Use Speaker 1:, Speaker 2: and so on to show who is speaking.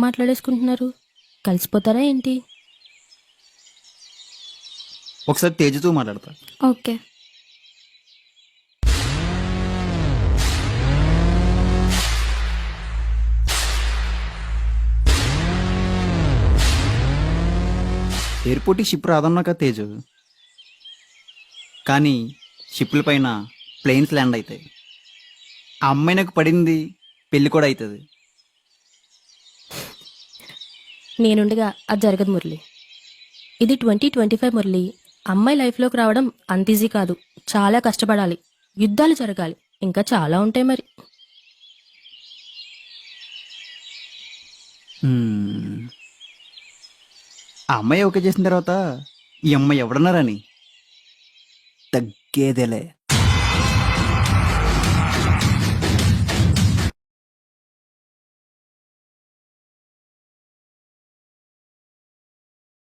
Speaker 1: మాట్లాడేసుకుంటున్నారు? కలిసిపోతారా ఏంటి?
Speaker 2: ఒకసారి తేజుతో మాట్లాడతా.
Speaker 1: ఓకే.
Speaker 2: ఎయిర్పోర్ట్కి షిప్ రాదన్నాక తేజు, కానీ షిప్ల పైన ప్లేన్స్ ల్యాండ్ అవుతాయి. ఆ అమ్మాయి నాకు పడింది, పెళ్ళి కూడా అవుతుంది.
Speaker 1: నేనుండగా అది జరగదు మురళి. ఇది 2025 మురళి. అమ్మాయి లైఫ్లోకి రావడం అంత ఈజీ కాదు. చాలా కష్టపడాలి, యుద్ధాలు జరగాలి, ఇంకా చాలా ఉంటాయి మరి.
Speaker 2: ఆ అమ్మాయి ఓకే చేసిన తర్వాత ఈ అమ్మాయి ఎవడన్నారని తగ్గేదేలే.